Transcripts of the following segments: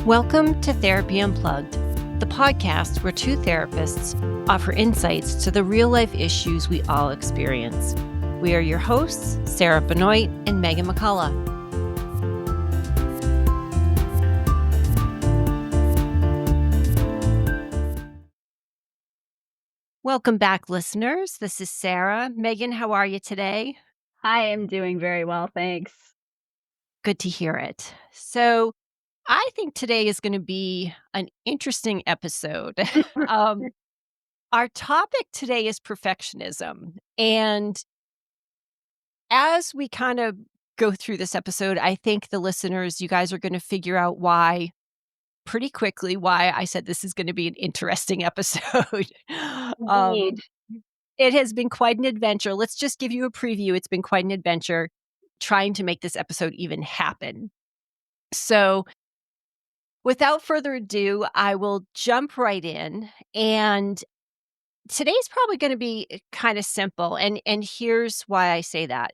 Welcome to Therapy Unplugged, the podcast where two therapists offer insights to the real life issues we all experience. We are your hosts, Sarah Benoit and Meaghan McCullough. Welcome back, listeners. This is Sarah. Meaghan, how are you today? I am doing very well, thanks. Good to hear it. So, I think today is going to be an interesting episode. um, our topic today is perfectionism. And as we kind of go through this episode, I think the listeners, you guys are going to figure out pretty quickly, why I said this is going to be an interesting episode. Indeed. It has been quite an adventure. Let's just give you a preview. It's been quite an adventure trying to make this episode even happen. So, without further ado, I will jump right in. And today's probably going to be kind of simple. And here's why I say that.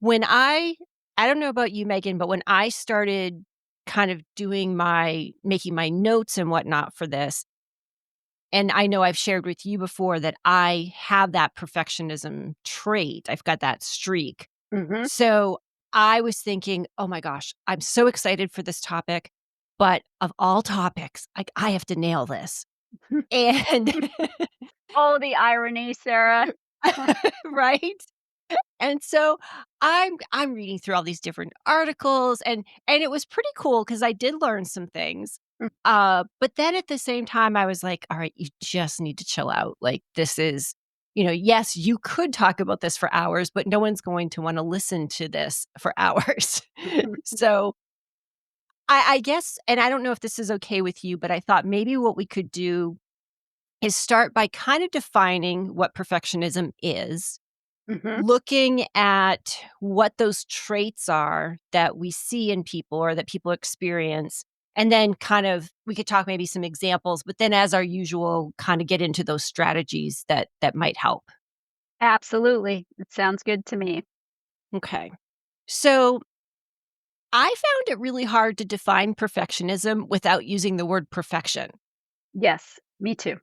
When I don't know about you, Meaghan, but when I started kind of making my notes and whatnot for this, and I know I've shared with you before that I have that perfectionism trait. I've got that streak. Mhm. So I was thinking, oh my gosh, I'm so excited for this topic. But of all topics, I have to nail this. And Oh, the irony, Sarah. right? And so I'm reading through all these different articles and it was pretty cool because I did learn some things. But then at the same time, I was like, all right, you just need to chill out. Like this is, yes, you could talk about this for hours, but no one's going to want to listen to this for hours. So I guess, and I don't know if this is okay with you, but I thought maybe what we could do is start by kind of defining what perfectionism is, Mhm. looking at what those traits are that we see in people or that people experience, and then kind of we could talk maybe some examples, but then as our usual, kind of get into those strategies that might help. Absolutely. It sounds good to me. Okay. So, I found it really hard to define perfectionism without using the word perfection. Yes, me too.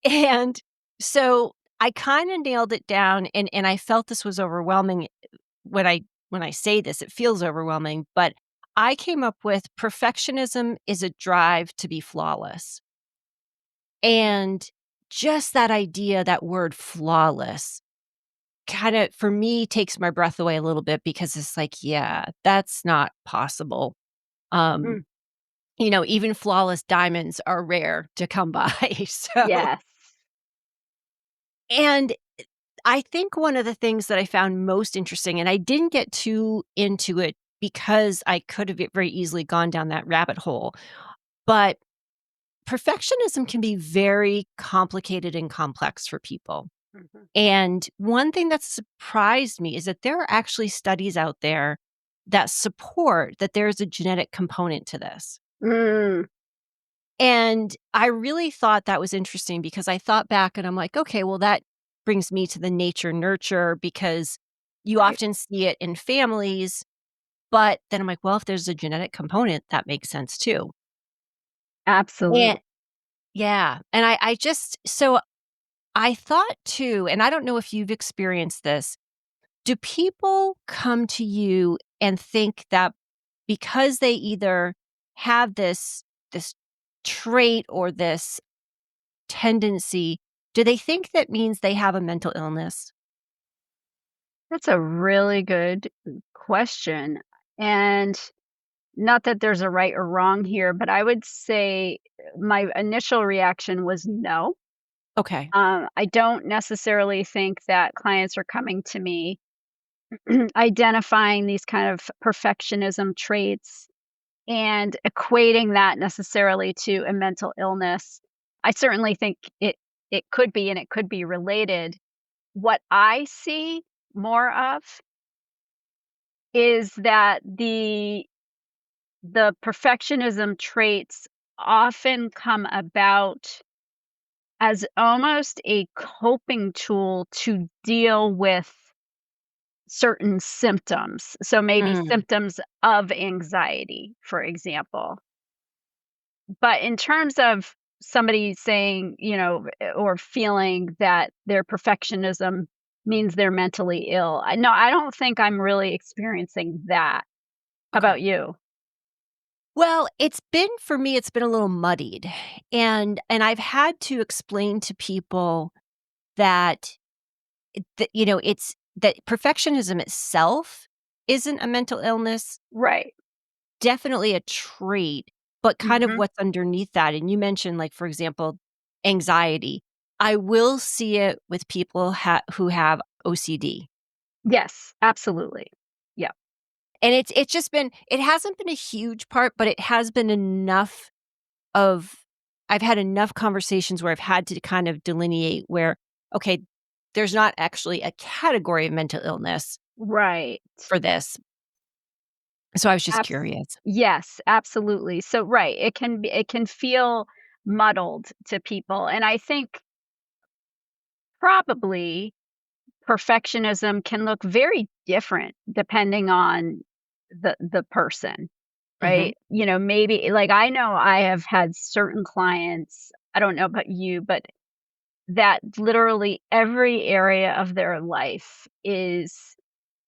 And so I kind of nailed it down and I felt this was overwhelming when I say this, it feels overwhelming, but I came up with perfectionism is a drive to be flawless. And just that idea, that word flawless, kind of for me takes my breath away a little bit because it's like, yeah, that's not possible. Um, Mm. Even flawless diamonds are rare to come by. So, Yes. and I think one of the things that I found most interesting, and I didn't get too into it because I could have very easily gone down that rabbit hole, but perfectionism can be very complicated and complex for people. Mhm. And one thing that surprised me is that there are actually studies out there that support that there's a genetic component to this. Mm. And I really thought that was interesting because I thought back and I'm like, okay, well, that brings me to the nature nurture because you Right. often see it in families. But then I'm like, well, if there's a genetic component, that makes sense too. Absolutely. And yeah. And so I thought too, and I don't know if you've experienced this. Do people come to you and think that because they either have this trait or this tendency, do they think that means they have a mental illness? That's a really good question. And not that there's a right or wrong here, but I would say my initial reaction was no. Okay. I don't necessarily think that clients are coming to me identifying these kind of perfectionism traits and equating that necessarily to a mental illness. I certainly think it could be and it could be related. What I see more of is that the perfectionism traits often come about as almost a coping tool to deal with certain symptoms. So maybe Mm, symptoms of anxiety, for example. But in terms of somebody saying, or feeling that their perfectionism means they're mentally ill, no, I don't think I'm really experiencing that. How Okay. about you? Well, it's been for me, it's been a little muddied, and I've had to explain to people that it's that perfectionism itself isn't a mental illness, Right. definitely a trait, but kind of Mhm. what's underneath that, and you mentioned, like, for example, anxiety. I will see it with people who have OCD, Yes, absolutely. Yeah. and it's just been it hasn't been a huge part, but it has been enough of I've had enough conversations where I've had to kind of delineate where, okay, there's not actually a category of mental illness Right. for this. So I was just Abs curious. Yes, absolutely. So, right, it can feel muddled to people, and I think probably perfectionism can look very different depending on the person, Mhm. right? Maybe like I know I have had certain clients, I don't know about you, but that literally every area of their life is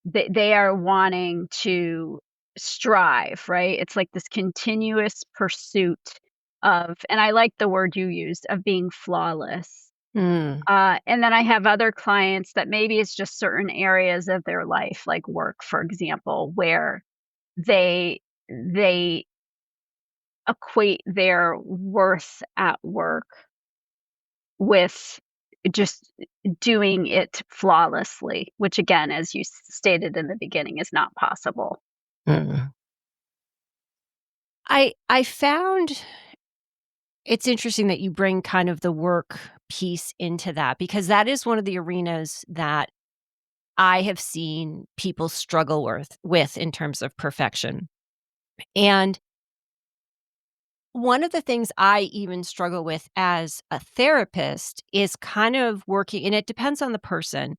they are wanting to strive, right? It's like this continuous pursuit of, and I like the word you used, of being flawless. Mm. And then I have other clients that maybe it's just certain areas of their life, like work, for example, where they they equate their worth at work with just doing it flawlessly, which again, as you stated in the beginning, is not possible. Mm. I found it's interesting that you bring kind of the work piece into that because that is one of the arenas that I have seen people struggle with in terms of perfection. And one of the things I even struggle with as a therapist is kind of working and it depends on the person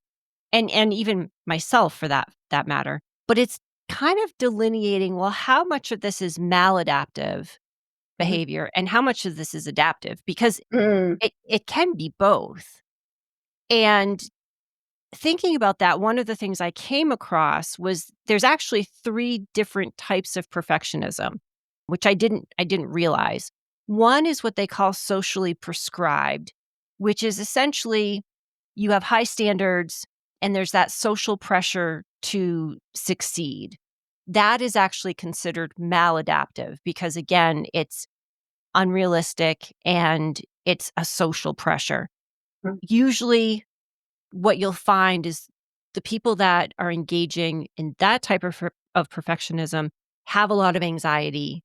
and even myself for that matter, but it's kind of delineating, well, how much of this is maladaptive Mhm. behavior and how much of this is adaptive? Because Mm. it can be both. And thinking about that, one of the things I came across was there's actually 3 different types of perfectionism, which I didn't realize. One is what they call socially prescribed, which is essentially you have high standards and there's that social pressure to succeed. That is actually considered maladaptive because again, it's unrealistic and it's a social pressure. Mm. Usually what you'll find is the people that are engaging in that type of perfectionism have a lot of anxiety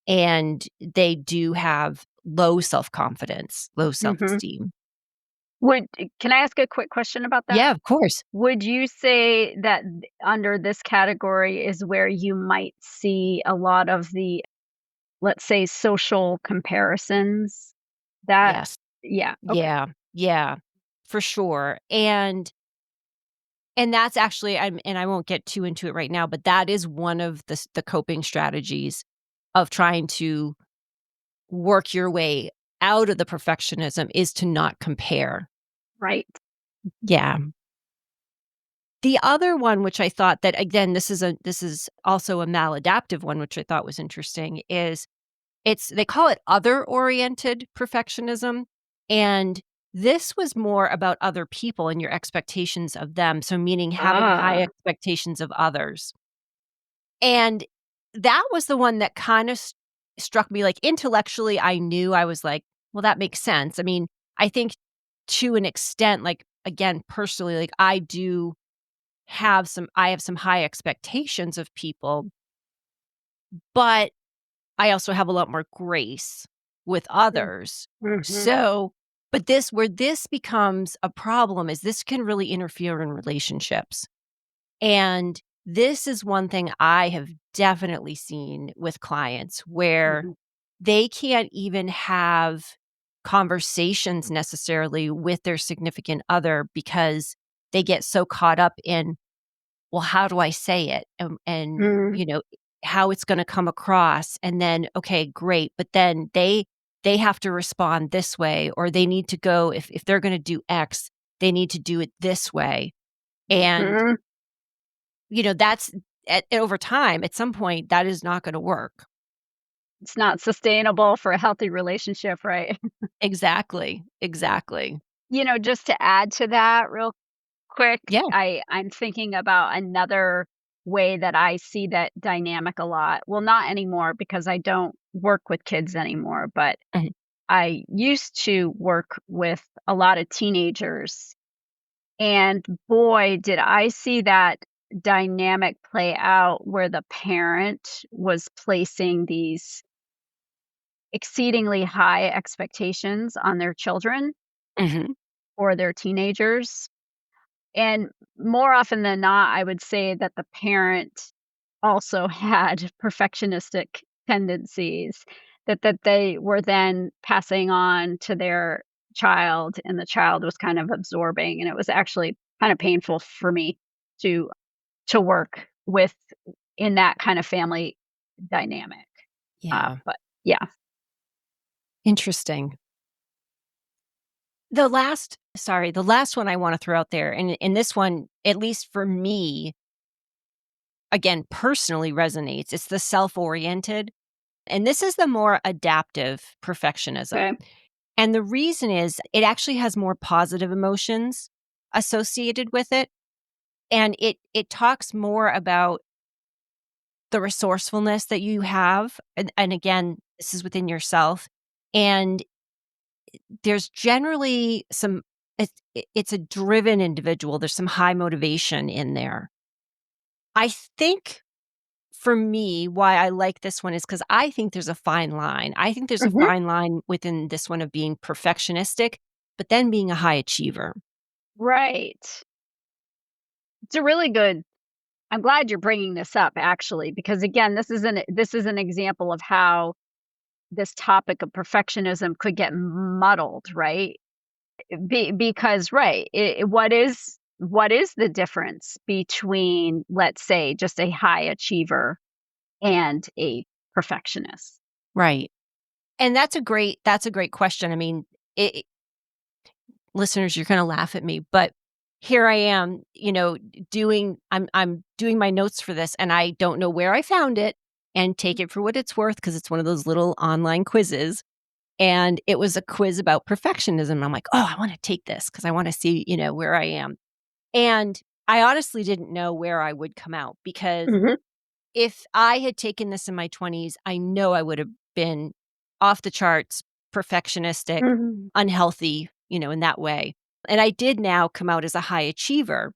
and they do have low self-confidence, low Mhm. self-esteem. Can I ask a quick question about that? Yeah, of course. Would you say that under this category is where you might see a lot of the, let's say, social comparisons? That Yes. Yeah, okay. Yeah. Yeah. For sure. And that's actually and I won't get too into it right now, but that is one of the coping strategies of trying to work your way out of the perfectionism is to not compare. Right. Yeah. The other one, which I thought that again, this is also a maladaptive one, which I thought was interesting, is they call it other-oriented perfectionism, and this was more about other people and your expectations of them, so meaning having high Ah, expectations of others. And that was the one that kinda struck me, like, intellectually, I knew I was like, "Well, that makes sense." I mean, I think to an extent, like, again, personally, like, I have some high expectations of people, but I also have a lot more grace with mm, others. mhm, So, but where this becomes a problem is this can really interfere in relationships. And this is one thing I have definitely seen with clients where mhm, they can't even have conversations necessarily with their significant other because they get so caught up in, well, how do I say it? And mm. how it's gonna come across, and then, okay, great, but then they have to respond this way, or they need to go if they're gonna do X, they need to do it this way, and, Mhm. that's over time, at some point, that is not gonna work. It's not sustainable for a healthy relationship, right? Exactly, exactly. Just to add to that real quick, Yeah. I'm thinking about another way that I see that dynamic a lot. Well, not anymore because I don't work with kids anymore, but Mhm, I used to work with a lot of teenagers, and boy, did I see that dynamic play out where the parent was placing these exceedingly high expectations on their children mhm, or their teenagers. And more often than not, I would say that the parent also had perfectionistic tendencies that they were then passing on to their child, and the child was kind of absorbing, and it was actually kind of painful for me to work with in that kind of family dynamic. yeah, But yeah. interesting. The last one I wanna throw out there, and this one, at least for me, again, personally resonates, it's the self-oriented, and this is the more adaptive perfectionism. Okay. And the reason is it actually has more positive emotions associated with it, and it talks more about the resourcefulness that you have, and again, this is within yourself, and there's generally some it's a driven individual, there's some high motivation in there. I think for me, why I like this one is because I think there's a fine line. I think there's a Mhm. fine line within this one of being perfectionistic, but then being a high achiever. Right. It's a really good I'm glad you're bringing this up actually, because again, this is an example of how this topic of perfectionism could get muddled, right? Because right, what is the difference between, let's say, just a high achiever and a perfectionist? Right. And that's a great question. I mean, listeners, you're gonna laugh at me, but here I am, I'm doing my notes for this, and I don't know where I found it, and take it for what it's worth because it's one of those little online quizzes, and it was a quiz about perfectionism. I'm like, "Oh, I wanna take this because I wanna see, where I am." And I honestly didn't know where I would come out because Mhm. if I had taken this in my 20s, I know I would have been off the charts, perfectionistic, Mhm. unhealthy, in that way. And I did now come out as a high achiever.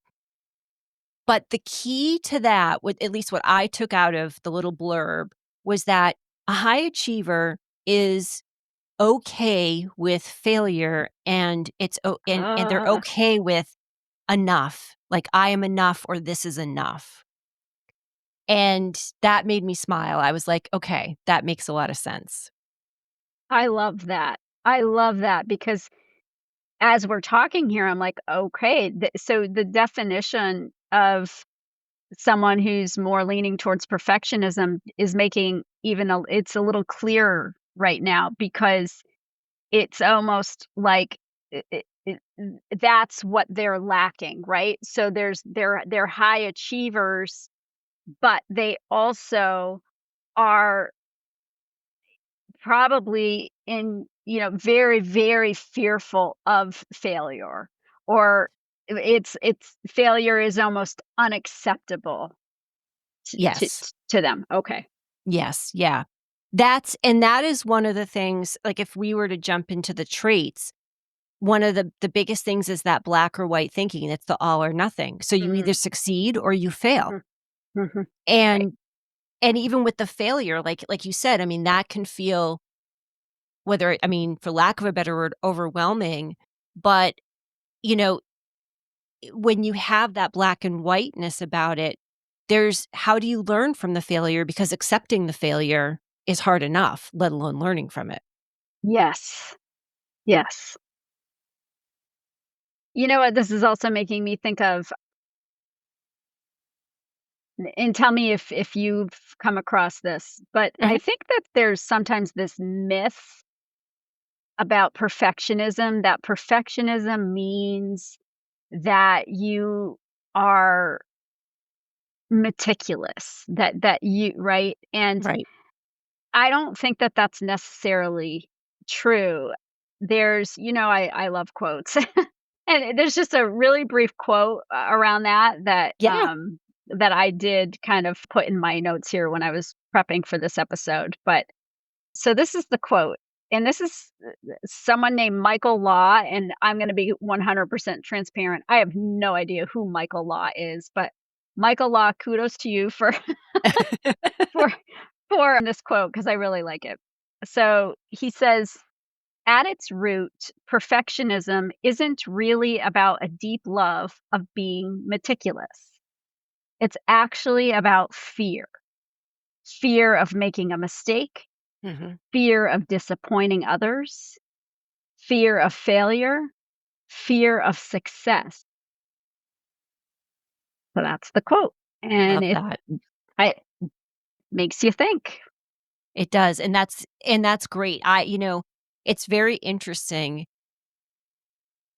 But the key to that, with at least what I took out of the little blurb, was that a high achiever is okay with failure, and and they're Ah, okay with enough. Like I am enough or this is enough. And that made me smile. I was like, "Okay, that makes a lot of sense." I love that. I love that because as we're talking here, I'm like, okay, so the definition of someone who's more leaning towards perfectionism is making it's a little clearer right now because it's almost like that's what they're lacking, right? So they're high achievers, but they also are probably very, very fearful of failure, or it's failure is almost unacceptable Yes. to them. Okay. Yes, yeah. That is one of the things, like, if we were to jump into the traits, one of the biggest things is that black or white thinking, it's the all or nothing. So you either Mm, succeed or you fail. mhm, mhm. Right. And even with the failure, like you said, I mean, that can feel for lack of a better word, overwhelming, but, you know, when you have that black and whiteness about it, there's how do you learn from the failure? Because accepting the failure is hard enough, let alone learning from it. Yes. Yes. You know what this is also making me think of? And tell me if you've come across this, but I Mhm. think that there's sometimes this myth about perfectionism, that perfectionism means that you are meticulous, that you right? And Right. I don't think that that's necessarily true. I love quotes. And there's just a really brief quote around Yeah. that I did kind of put in my notes here when I was prepping for this episode. But so this is the quote, and this is someone named Michael Law, and I'm going to be 100% transparent. I have no idea who Michael Law is, but Michael Law, kudos to you for for this quote because I really like it. So he says, at its root, perfectionism isn't really about a deep love of being meticulous. It's actually about fear of making a mistake, Mhm. fear of disappointing others, fear of failure, fear of success. So that's the quote. And Love that. it makes you think. It does, and that's great. It's very interesting.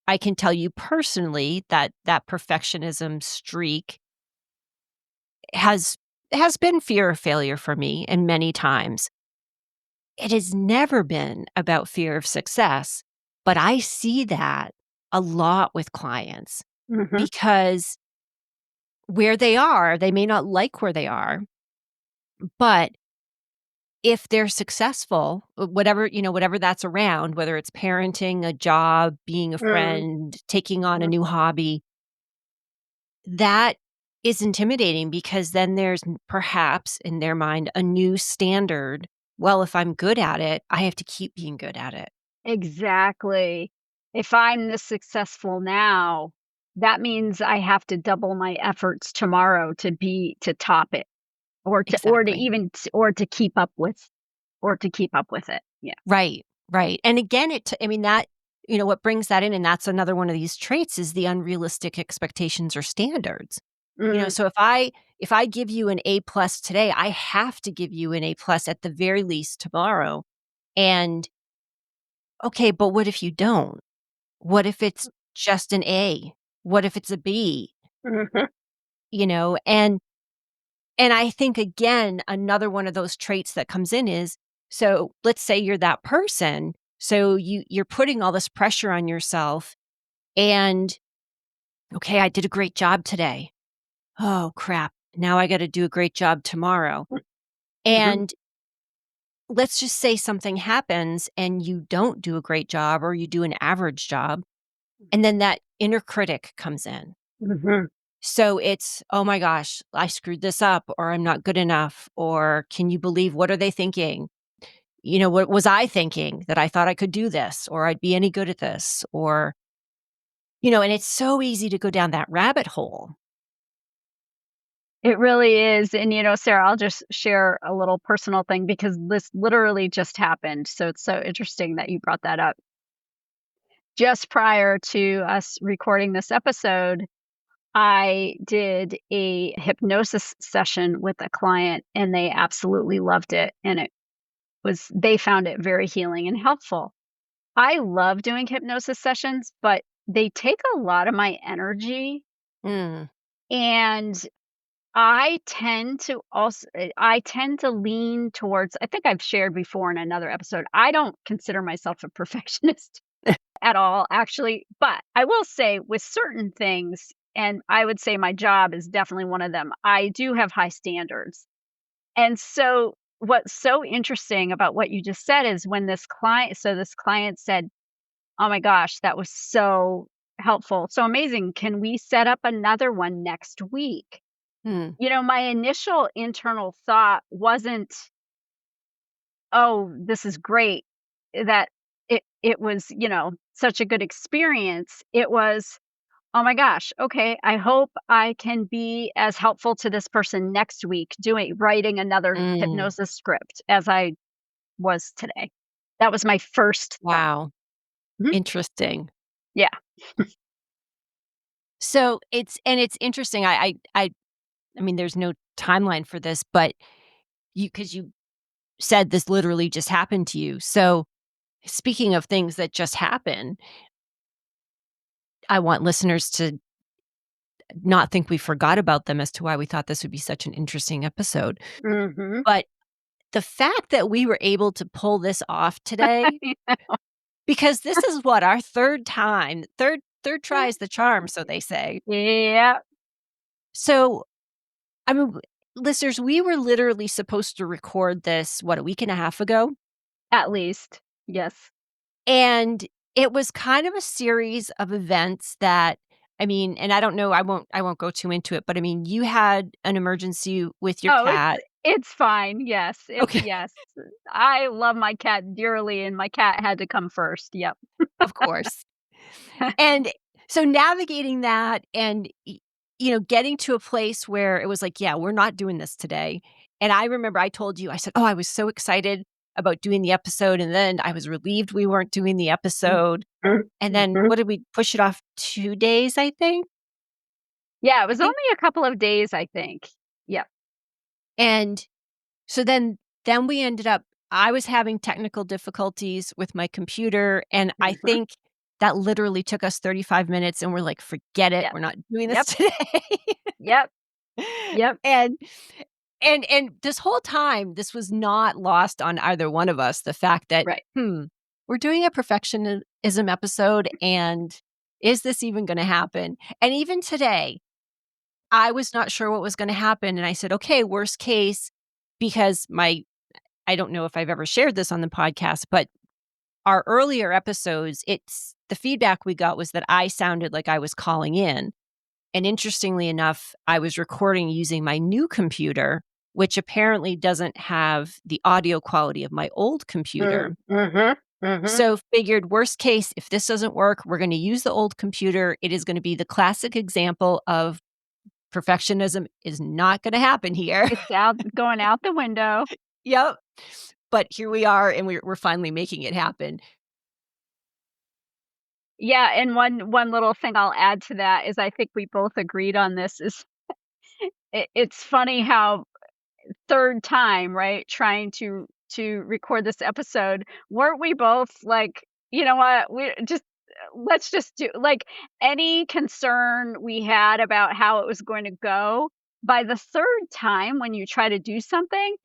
I can tell you personally that that perfectionism streak has has been fear of failure for me, and many times. It has never been about fear of success, but I see that a lot with clients Hmm. because where they are, they may not like where they are, but if they're successful, whatever that's around, whether it's parenting, a job, being a Mm-hmm. friend, taking on a new hobby, that is intimidating because then there's perhaps in their mind a new standard. Well, if I'm good at it, I have to keep being good at it. Exactly. If I'm this successful now, that means I have to double my efforts tomorrow to top it Exactly. or to keep up with it. Yeah. Right, right. And again, I mean, what brings that in, and that's another one of these traits is the unrealistic expectations or standards. Mhm. So if I give you an A plus today, I have to give you an A plus at the very least tomorrow. And okay, but what if you don't? What if it's just an A? What if it's a B? Mhm. You know, and I think again, another one of those traits that comes in is so let's say you're that person. So you're putting all this pressure on yourself and okay, I did a great job today. Oh crap. Now I got to do a great job tomorrow. Mhm. And let's just say something happens and you don't do a great job or you do an average job. And then that inner critic comes in. Mhm. So it's, oh my gosh, I screwed this up or I'm not good enough. Or can you believe what are they thinking? What was I thinking that I thought I could do this or I'd be any good at this or, and it's so easy to go down that rabbit hole. It really is, and, Sarah, I'll just share a little personal thing because this literally just happened, so it's so interesting that you brought that up. Just prior to us recording this episode, I did a hypnosis session with a client, and they absolutely loved it, and they found it very healing and helpful. I love doing hypnosis sessions, but they take a lot of my energy, Mm, and I tend to lean towards I think I've shared before in another episode, I don't consider myself a perfectionist at all, actually, but I will say with certain things, and I would say my job is definitely one of them, I do have high standards. And so what's so interesting about what you just said is when this client said, "Oh my gosh, that was so helpful, so amazing. Can we set up another one next week?" mm, My initial internal thought wasn't, "Oh, this is great," that it was, such a good experience. It was, "Oh my gosh, okay, I hope I can be as helpful to this person next week writing another mm. hypnosis script as I was today." That was my first thought. Wow. Mhm. Interesting. Yeah. So it's interesting. I mean, there's no timeline for this, but because you said this literally just happened to you. So, speaking of things that just happen, I want listeners to not think we forgot about them as to why we thought this would be such an interesting episode. Mhm. But the fact that we were able to pull this off today, because this is what, our 3rd time, third try is the charm, so they say. Yeah, So, I mean, listeners, we were literally supposed to record this, what, a week and a half ago? at least. Yes. And it was kind of a series of events that, I mean, and I don't know, I won't go too into it, but I mean, you had an emergency with your Oh, cat. it's fine. Yes, Okay, yes. I love my cat dearly, and my cat had to come first. Yep. of course. And so navigating that and, getting to a place where it was like, "Yeah, we're not doing this today." And I remember I told you, I said, "Oh, I was so excited about doing the episode," and then I was relieved we weren't doing the episode. Mhm, And then mhm. what did we push it off 2 days, I think? Yeah, it I was think only a couple of days, I think. Yep. and so then we ended up I was having technical difficulties with my computer, and I Mhm. think that literally took us 35 minutes, and we're like, "Forget it, Yep. we're not doing this Yep. today." Yep. Yep. And and this whole time, this was not lost on either one of us, the fact that, Right. we're doing a perfectionism episode, and is this even gonna happen? And even today, I was not sure what was gonna happen, and I said, "Okay, worst case," because I don't know if I've ever shared this on the podcast, but our earlier episodes, it's the feedback we got was that I sounded like I was calling in. And interestingly enough, I was recording using my new computer, which apparently doesn't have the audio quality of my old computer. Mhm. Mhm. So figured worst case, if this doesn't work, we're going to use the old computer. It is going to be the classic example of perfectionism is not going to happen here. It's out going out the window. Yep. But here we are, and we're finally making it happen. Yeah, and one little thing I'll add to that is I think we both agreed on this is it's funny how 3rd time, right, trying to record this episode, weren't we both like, "You know what? We just let's just do" like, any concern we had about how it was going to go, by the 3rd time when you try to do something,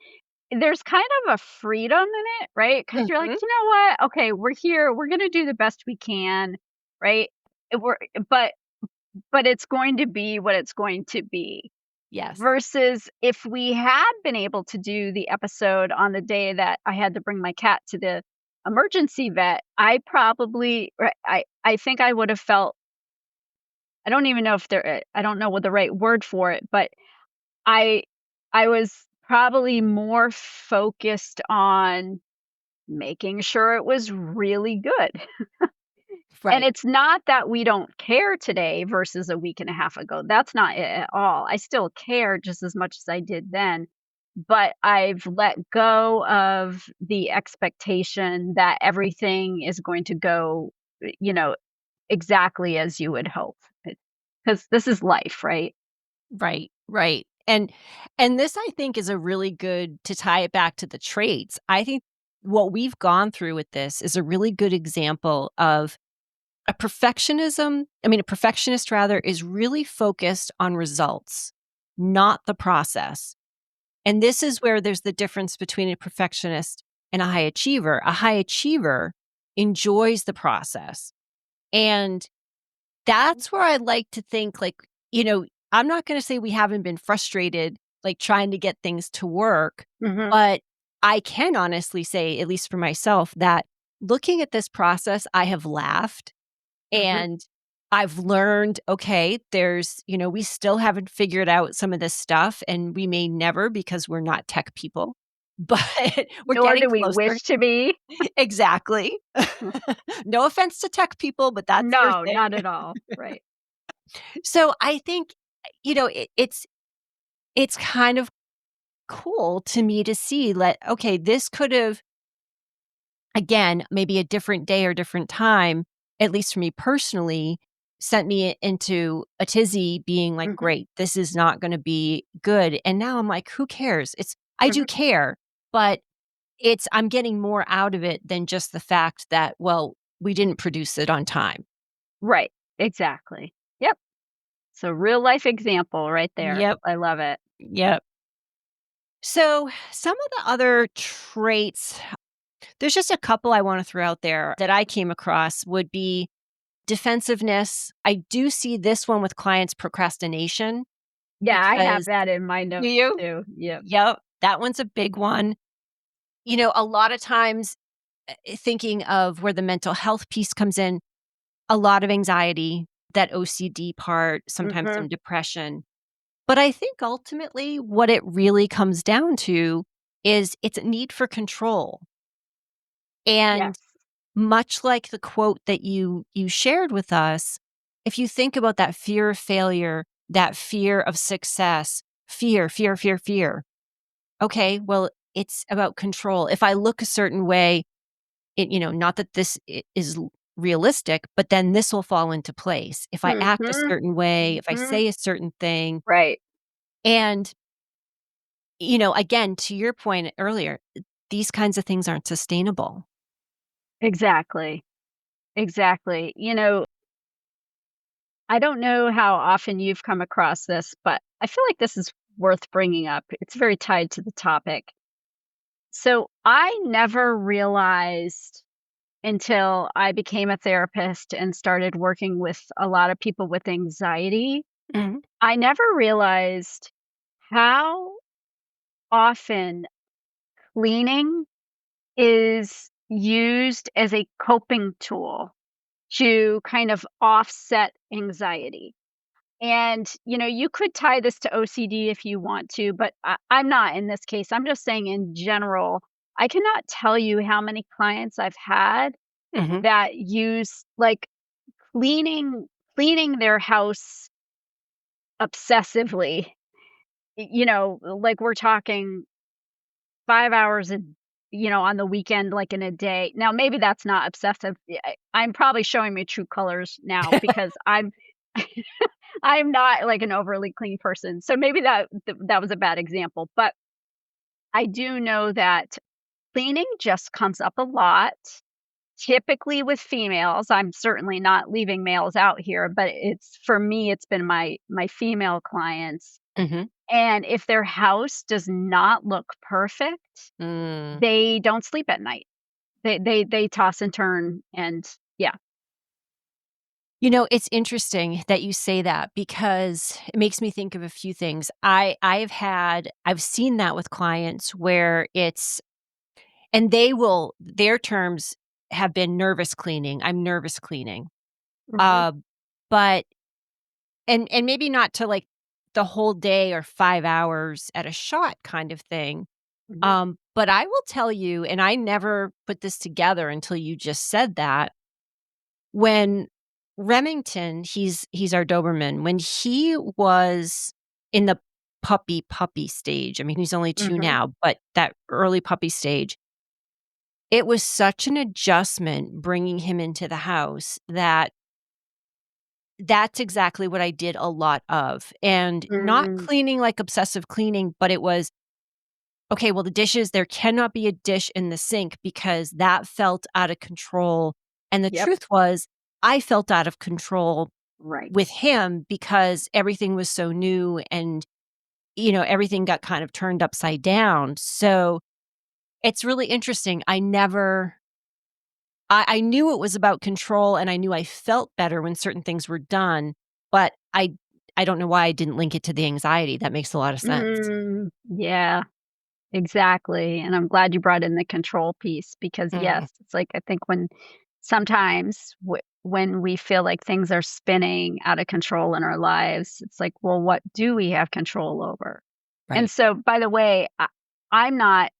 there's kind of a freedom in it, right? Because 'Cause you're like, Mhm. "You know what? Okay, we're here, we're gonna do the best we can," right? We're but it's going to be what it's going to be. Yes. Versus if we had been able to do the episode on the day that I had to bring my cat to the emergency vet, I probably I think I would have felt I don't even know if I don't know what the right word for it, but I I was probably more focused on making sure it was really good. And Right. it's not that we don't care today versus a week and a half ago. That's not it at all. I still care just as much as I did then, but I've let go of the expectation that everything is going to go, you know, exactly as you would hope. Because this is life, right? Right, right. And this I think is a really good to tie it back to the traits. I think what we've gone through with this is a really good example of a perfectionist rather is really focused on results, not the process. And this is where there's the difference between a perfectionist and a high achiever. A high achiever enjoys the process. And that's where I like to think, like, I'm not gonna say we haven't been frustrated, like, trying to get things to work, Mhm. but I can honestly say, at least for myself, that looking at this process, I have laughed Mhm. and I've learned, okay, we still haven't figured out some of this stuff, and we may never because we're not tech people, but we're Nor getting do we closer. wish to be. Exactly. No offense to tech people, but that's your No, thing. not at all. Right. So I think, it's kind of cool to me to see that, okay, this could have, again, maybe a different day or different time, at least for me personally. sent me into a tizzy being like, Mhm, "Great, this is not gonna be good." And now I'm like, "Who cares?" I do mhm. care, but I'm getting more out of it than just the fact that, well, we didn't produce it on time. Right, exactly. Yep. So real life example right there. Yep, I love it. yep. So, some of the other traits, there's just a couple I wanna throw out there that I came across would be defensiveness. I do see this one with clients' procrastination Yeah, I have because that in my do notes you? too. Yep. Yep, that one's a big one. A lot of times, thinking of where the mental health piece comes in, a lot of anxiety, that OCD part, sometimes Mhm. some depression. But I think ultimately what it really comes down to is it's a need for control. And Yes. much like the quote that you shared with us, if you think about that fear of failure, that fear of success, fear, fear, fear, fear. Okay, well, it's about control. If I look a certain way, not that is realistic, but then this will fall into place. If I act a Mhm. certain way, if I Mhm. say a certain thing, Right. and again, to your point earlier, these kinds of things aren't sustainable. Exactly. Exactly. I don't know how often you've come across this, but I feel like this is worth bringing up. It's very tied to the topic. So I never realized until I became a therapist and started working with a lot of people with anxiety. Mhm. I never realized how often cleaning is used as a coping tool to kind of offset anxiety. And, you could tie this to OCD if you want to, but I'm not in this case. I'm just saying in general, I cannot tell you how many clients I've had Mhm. that use like cleaning cleaning their house obsessively. Like we're talking 5 hours on the weekend, like in a day. Now maybe that's not obsessive. Yeah, I'm probably showing my true colors now because I'm not like an overly clean person. So maybe that was a bad example, but I do know that cleaning just comes up a lot, typically with females. I'm certainly not leaving males out here, but it's for me it's been my female clients. Mhm. And if their house does not look perfect, Mm. they don't sleep at night. They toss and turn and yeah. It's interesting that you say that because it makes me think of a few things. I've seen that with clients where and their terms have been nervous cleaning. I'm nervous cleaning. Mhm, Uh, but and maybe not to like the whole day or 5 hours at a shot kind of thing. mhm, But I will tell you, and I never put this together until you just said that, when Remington, he's our Doberman, when he was in the puppy stage, I mean, he's only 2 mhm, now, but that early puppy stage, it was such an adjustment bringing him into the house that that's exactly what I did a lot of, and not mm, cleaning like obsessive cleaning, but it was, "Okay, well, the dishes there cannot be a dish in the sink because that felt out of control," and the yep, truth was, I felt out of control right. with him because everything was so new and, everything got kind of turned upside down. So, it's really interesting. I knew it was about control and I knew I felt better when certain things were done, but I don't know why I didn't link it to the anxiety. That makes a lot of sense. Yeah. Exactly, and I'm glad you brought in the control piece because, Mhm. yes, it's like I think when sometimes when we feel like things are spinning out of control in our lives, it's like, well, what do we have control over? And Right. so, by the way, I'm not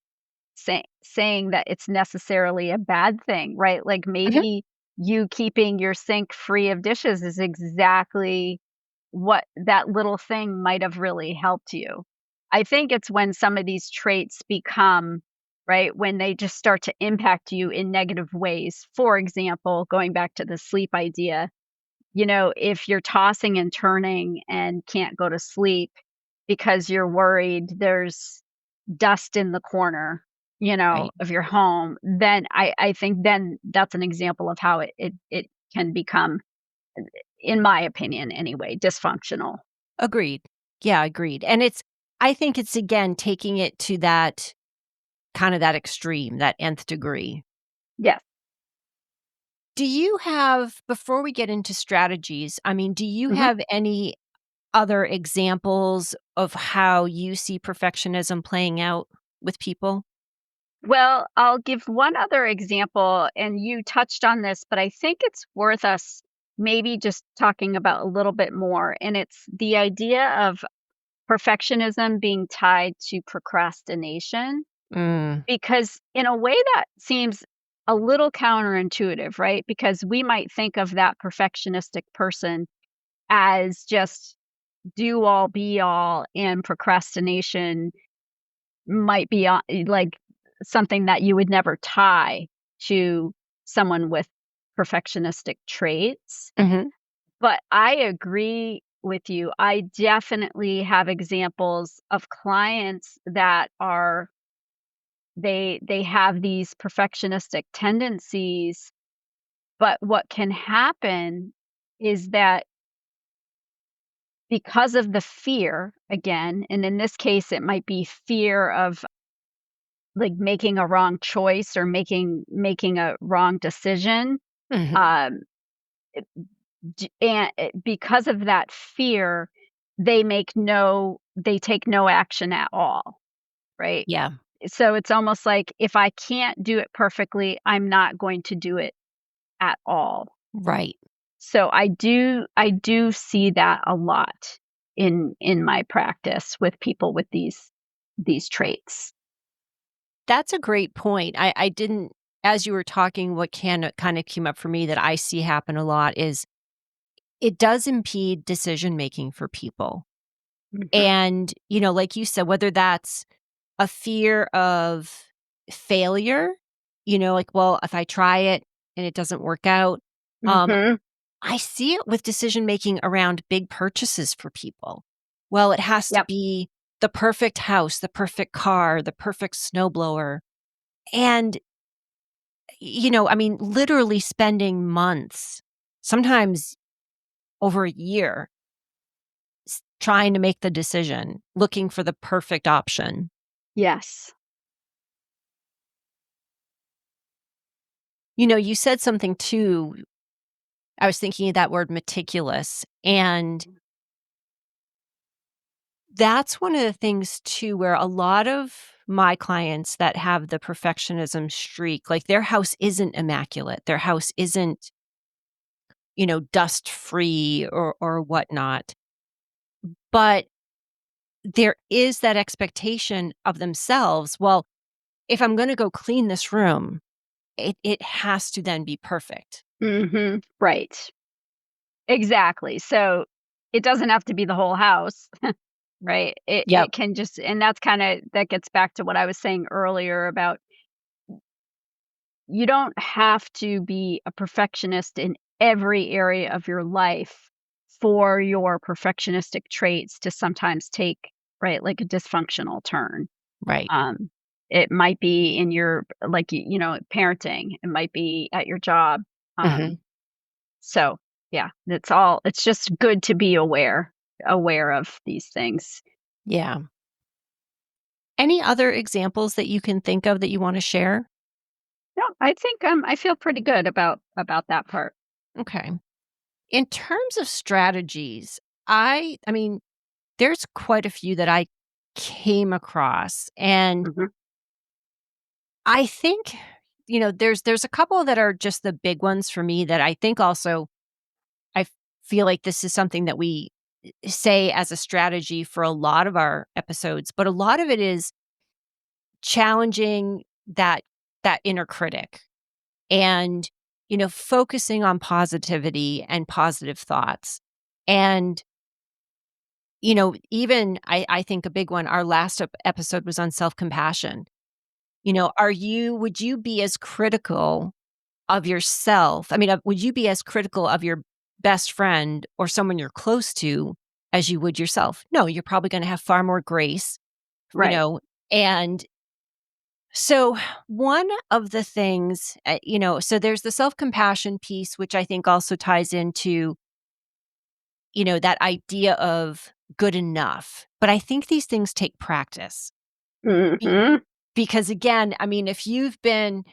saying that it's necessarily a bad thing, right? Like Mhm. maybe you keeping your sink free of dishes is exactly what that little thing might have really helped you. I think it's when some of these traits become, right, when they just start to impact you in negative ways. For example, going back to the sleep idea, if you're tossing and turning and can't go to sleep because you're worried there's dust in the corner, Right. of your home, then I think then that's an example of how it can become, in my opinion anyway, dysfunctional. Agreed. Yeah, agreed. And I think it's again taking it to that kind of that extreme, that nth degree. Yes. Do you have, before we get into strategies, I mean, do you Mhm. have any other examples of how you see perfectionism playing out with people? Well, I'll give one other example, and you touched on this, but I think it's worth us maybe just talking about a little bit more. And it's the idea of perfectionism being tied to procrastination, Mm, because in a way that seems a little counterintuitive, right? Because we might think of that perfectionistic person as just do all be all, and procrastination might be like something that you would never tie to someone with perfectionistic traits. mhm, But I agree with you. I definitely have examples of clients that are they have these perfectionistic tendencies, but what can happen is that because of the fear, again, and in this case it might be fear of like making a wrong choice or making a wrong decision, mhm. um, and because of that fear, they take no action at all, right? Yeah, So it's almost like if I can't do it perfectly, I'm not going to do it at all. right. So I do see that a lot in my practice with people with these traits. That's a great point. I didn't, as you were talking, what kind of came up for me that I see happen a lot is it does impede decision making for people. Mhm. And, like you said, whether that's a fear of failure, like, well, if I try it and it doesn't work out, um, Mhm. I see it with decision making around big purchases for people. Well, it has to Yep. be the perfect house, the perfect car, the perfect snowblower. And, I mean, literally spending months, sometimes over a year, trying to make the decision, looking for the perfect option. Yes. You said something too. I was thinking of that word meticulous. And that's one of the things too, where a lot of my clients that have the perfectionism streak, like their house isn't immaculate. Their house isn't, dust free or whatnot. But there is that expectation of themselves. Well, if I'm going to go clean this room, it has to then be perfect. Mhm. Right. Exactly. So, it doesn't have to be the whole house, right? It Yep. can just, and that gets back to what I was saying earlier about you don't have to be a perfectionist in every area of your life for your perfectionistic traits to sometimes take, right, like a dysfunctional turn. Right. Um, it might be in your like, parenting, it might be at your job. Hmm. Um, so yeah, it's just good to be aware of these things. Yeah. Any other examples that you can think of that you want to share? No, I think I feel pretty good about that part. Okay. In terms of strategies, I mean, there's quite a few that I came across, and Mhm. I think, there's a couple that are just the big ones for me that I think also I feel like this is something that we say as a strategy for a lot of our episodes, but a lot of it is challenging that inner critic and, focusing on positivity and positive thoughts. And, even I think a big one, our last episode was on self-compassion. Would you be as critical of yourself? I mean, would you be as critical of your best friend or someone you're close to as you would yourself. No, you're probably gonna have far more grace, you Right. know, and so one of the things, so there's the self-compassion piece, which I think also ties into, that idea of good enough. But I think these things take practice. Be Mhm. because again, I mean, if you've been,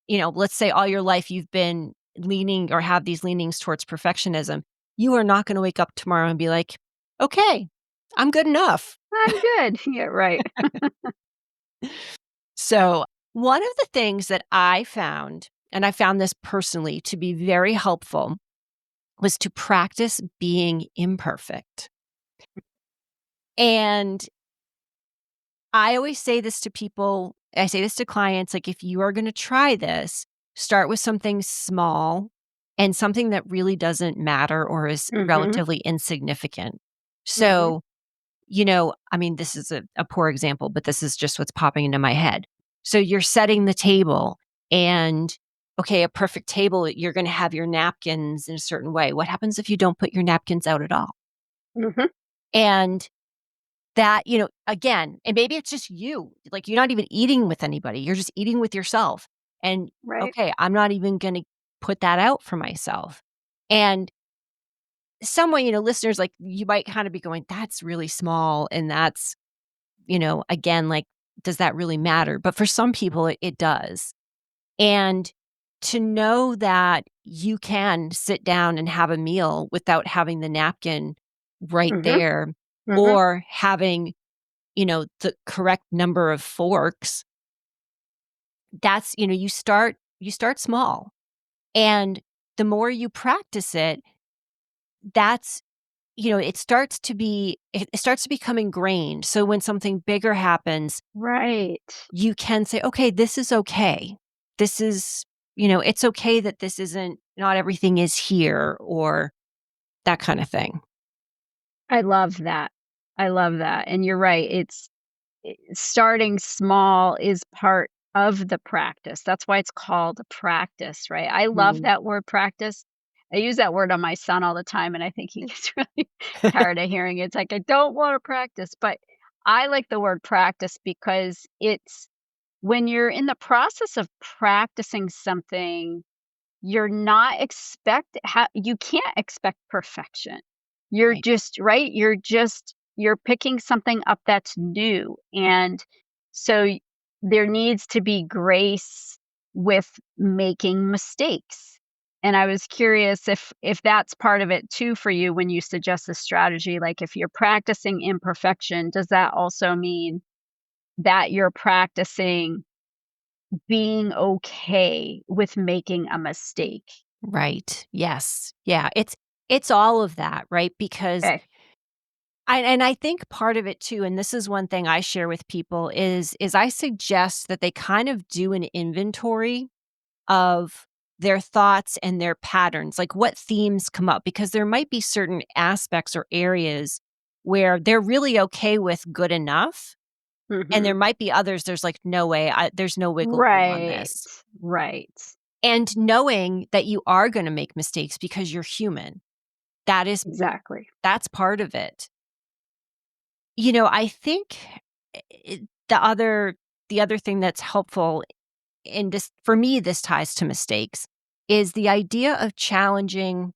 let's say all your life you've been leaning or have these leanings towards perfectionism, you are not gonna wake up tomorrow and be like, "Okay, I'm good enough." I'm good. Yeah, right. So, one of the things that I found, and I found this personally to be very helpful, was to practice being imperfect. And I always say this to people, I say this to clients, like, if you are gonna try this, start with something small and something that really doesn't matter or is Mhm. relatively insignificant. Mhm. So, I mean, this is a poor example, but this is just what's popping into my head. So you're setting the table and okay, a perfect table, you're gonna have your napkins in a certain way. What happens if you don't put your napkins out at all? Mhm. And that, again, and maybe it's just you, like, you're not even eating with anybody, you're just eating with yourself. And, Right. okay, I'm not even gonna put that out for myself. And someone, listeners, like, you might kinda be going, "That's really small, and that's" again, like, does that really matter? But for some people, it does. And to know that you can sit down and have a meal without having the napkin right Mhm. there Mhm. or having, the correct number of forks, that's, you start small. And the more you practice it, that's it starts to become ingrained. So when something bigger happens, Right. you can say, "Okay, this is okay. This is, it's okay that this isn't not everything is here," or that kinda thing. I love that. I love that, and you're right, starting small is part of the practice. That's why it's called a practice, right? I love Mhm. that word practice. I use that word on my son all the time, and I think he gets really tired of hearing it. It's like, "I don't wanna practice," but I like the word practice because it's when you're in the process of practicing something, you're not you can't expect perfection. You're Right, just right? You're picking something up that's new, and so there needs to be grace with making mistakes. And I was curious if that's part of it too for you when you suggest this strategy, like, if you're practicing imperfection, does that also mean that you're practicing being okay with making a mistake? right. Yes. Yeah, it's all of that, right? Because Okay. I think part of it too, and this is one thing I share with people is I suggest that they kind of do an inventory of their thoughts and their patterns, like what themes come up, because there might be certain aspects or areas where they're really okay with good enough, and there Mhm. might be others, there's like, "No way, there's no wiggle room on Right. this." Right. And knowing that you are gonna make mistakes because you're human, that is Exactly. that's part of it. I think I the other thing that's helpful in this for me, this ties to mistakes, is the idea of challenging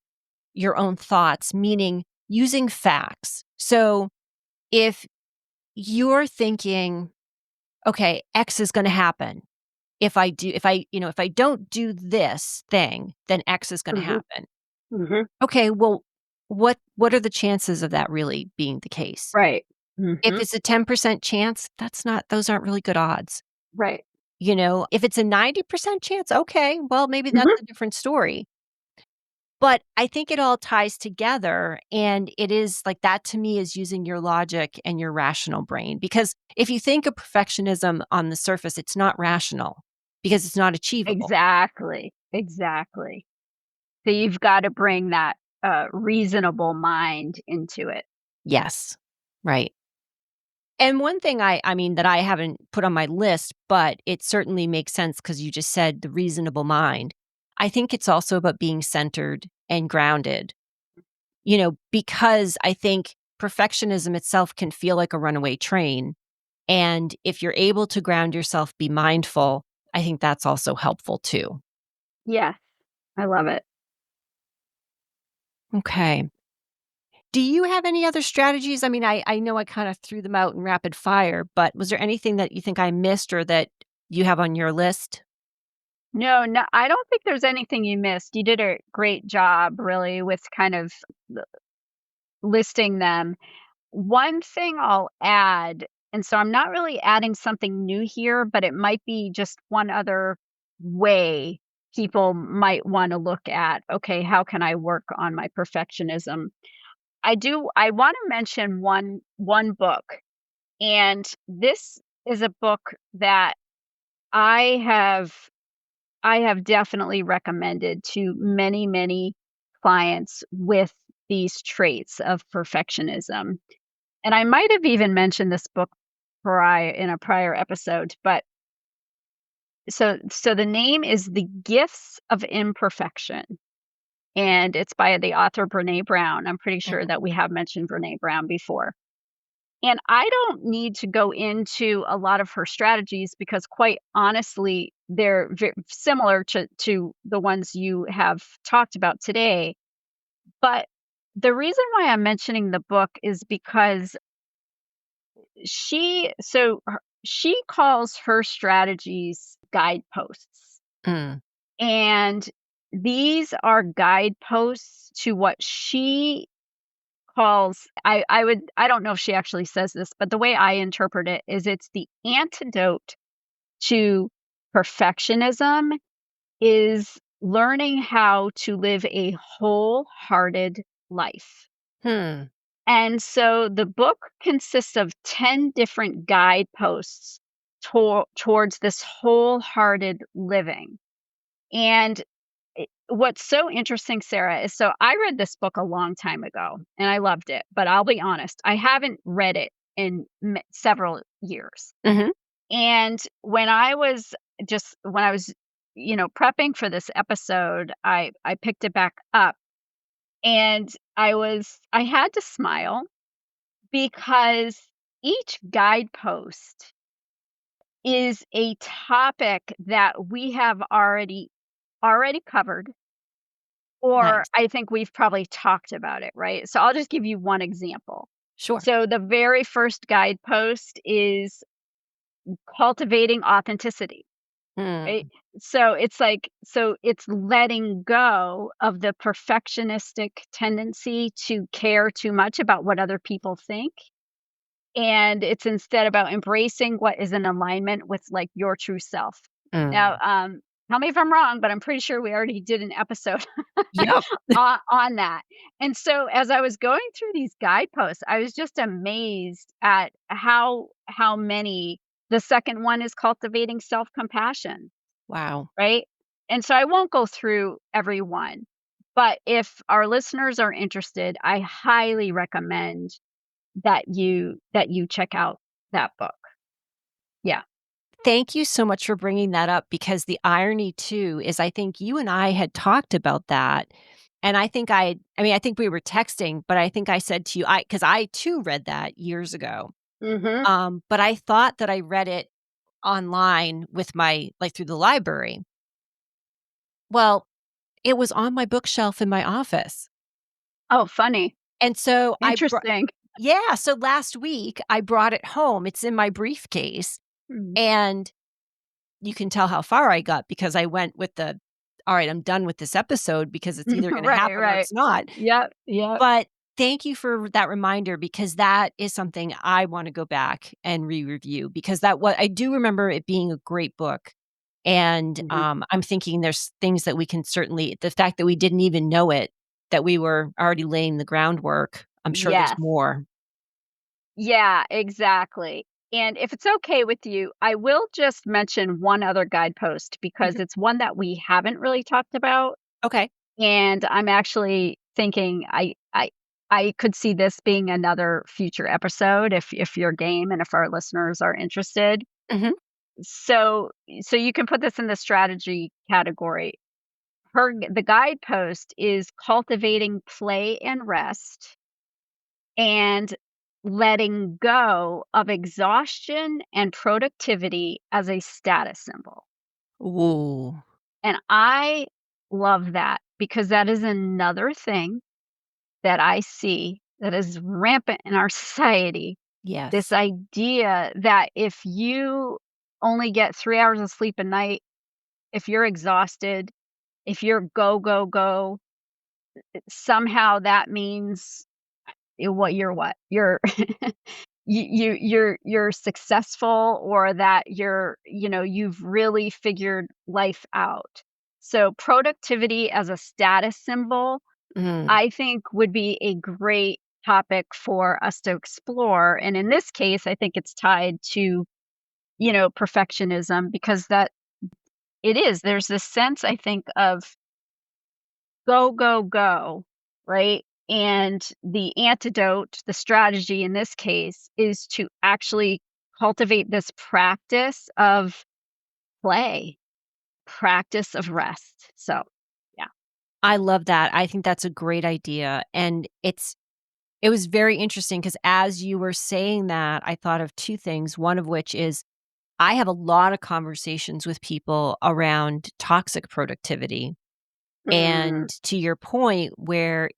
your own thoughts, meaning using facts. So if you're thinking, okay, X is going to happen. If I don't do this thing, then X is going to Mhm. happen. Mhm. Okay, well, what are the chances of that really being the case? Right. If Mhm. it's a 10% chance, those aren't really good odds. Right. If it's a 90% chance, okay, well, maybe that's Mhm. a different story. But I think it all ties together, and it is like that to me is using your logic and your rational brain, because if you think of perfectionism on the surface, it's not rational because it's not achievable. Exactly. Exactly. So you've gotta bring that, reasonable mind into it. Yes. Right. And one thing I mean, that I haven't put on my list, but it certainly makes sense because you just said the reasonable mind. I think it's also about being centered and grounded, because I think perfectionism itself can feel like a runaway train. And if you're able to ground yourself, be mindful, I think that's also helpful too. Yes, I love it. Okay. Do you have any other strategies? I mean, I know I kind of threw them out in rapid fire, but was there anything that you think I missed or that you have on your list? No, no, I don't think there's anything you missed. You did a great job really with kind of listing them. One thing I'll add, and so I'm not really adding something new here, but it might be just one other way people might want to look at, okay, how can I work on my perfectionism? I want to mention one book, and this is a book that I have I have definitely recommended to many, many clients with these traits of perfectionism. And I might have even mentioned this book in a prior episode, but so the name is The Gifts of Imperfection, and it's by the author Brene Brown. I'm pretty sure Mhm. that we have mentioned Brene Brown before. And I don't need to go into a lot of her strategies because quite honestly, they're similar to the ones you have talked about today. But the reason why I'm mentioning the book is because she calls her strategies guideposts. Mm. And these are guideposts to what she calls I don't know if she actually says this, but the way I interpret it is it's the antidote to perfectionism is learning how to live a wholehearted life. Hmm. And so the book consists of 10 different guideposts towards this wholehearted living. And what's so interesting, Sarah, is so I read this book a long time ago and I loved it, but I'll be honest, I haven't read it in several years. Mhm. And when I was, prepping for this episode, I picked it back up and I had to smile because each guidepost is a topic that we have already covered, or Nice. I think we've probably talked about it, right? So I'll just give you one example. Sure. So the very first guidepost is cultivating authenticity, right? Mm. So it's letting go of the perfectionistic tendency to care too much about what other people think. And it's instead about embracing what is in alignment with like your true self. Now, Mm. tell me if I'm wrong, but I'm pretty sure we already did an episode Yep. on that. And so as I was going through these guideposts, I was just amazed at how many the second one is cultivating self-compassion, Wow. right? And so I won't go through every one, but if our listeners are interested, I highly recommend that you check out that book. Yeah. Thank you so much for bringing that up because the irony too is I think you and I had talked about that, and I think we were texting, but I think I said to you because I too read that years ago, Mhm. but I thought that I read it online with through the library. Well, it was on my bookshelf in my office, Oh, funny. and so Interesting. yeah, so last week I brought it home, it's in my briefcase, Mm. and you can tell how far I got because I went with "All right, I'm done with this episode because it's either gonna Right, happen or right. it's not." Yep, yep. But thank you for that reminder because that is something I wanna go back and re-review because I do remember it being a great book, and, Mhm. I'm thinking there's things that we can certainly the fact that we didn't even know it, that we were already laying the groundwork, I'm sure there's Yes. more. Yeah, exactly. And if it's okay with you, I will just mention one other guidepost because Mhm. it's one that we haven't really talked about, Okay. and I'm actually thinking I could see this being another future episode if you're game and if our listeners are interested. Mhm. So so you can put this in the strategy category. the guidepost is cultivating play and rest and letting go of exhaustion and productivity as a status symbol. Ooh, And I love that because that is another thing that I see that is rampant in our society. This yes. idea that if you only get 3 hours of sleep a night, if you're exhausted, if you're go, go, go, somehow that means what? You're you're successful or that you've really figured life out. So productivity as a status symbol, Mm, I think would be a great topic for us to explore. And in this case, I think it's tied to, perfectionism because that it is. There's this sense, I think, of go, go, go, right? And the antidote, the strategy in this case is to actually cultivate this practice of play, practice of rest. So, yeah. I love that. I think that's a great idea, and it was very interesting because as you were saying that, I thought of 2 things, one of which is I have a lot of conversations with people around toxic productivity. And Mm, to your point where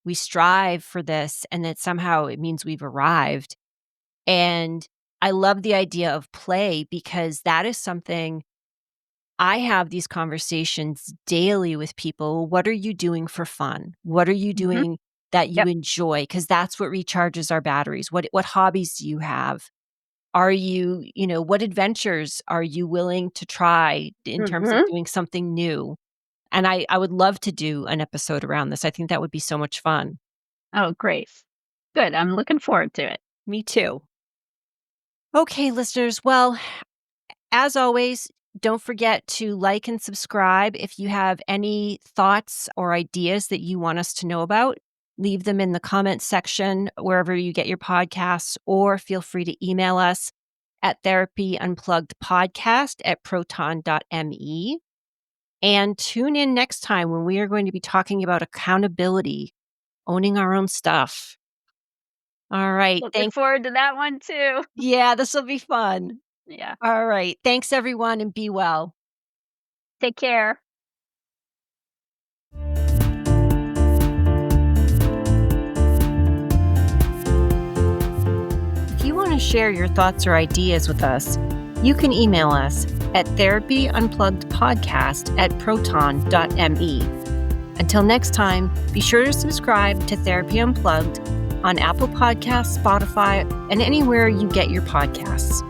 we strive for this and that somehow it means we've arrived. And I love the idea of play because that is something I have these conversations daily with people. What are you doing for fun? What are you mhm, doing that you yep, enjoy? Because that's what recharges our batteries. What hobbies do you have? Are what adventures are you willing to try in terms of mhm. doing something new? And I would love to do an episode around this. I think that would be so much fun. Oh, great. Good. I'm looking forward to it. Me too. Okay, listeners. Well, as always, don't forget to like and subscribe. If you have any thoughts or ideas that you want us to know about, leave them in the comments section wherever you get your podcasts, or feel free to email us at therapyunpluggedpodcast@proton.me. And tune in next time when we are going to be talking about accountability, owning our own stuff. All right. Looking Thanks. forward to that one too. Yeah, this will be fun. Yeah. All right. Thanks, everyone, and be well. Take care. If you want to share your thoughts or ideas with us, you can email us at therapyunpluggedpodcast@proton.me. Until next time, be sure to subscribe to Therapy Unplugged on Apple Podcasts, Spotify, and anywhere you get your podcasts.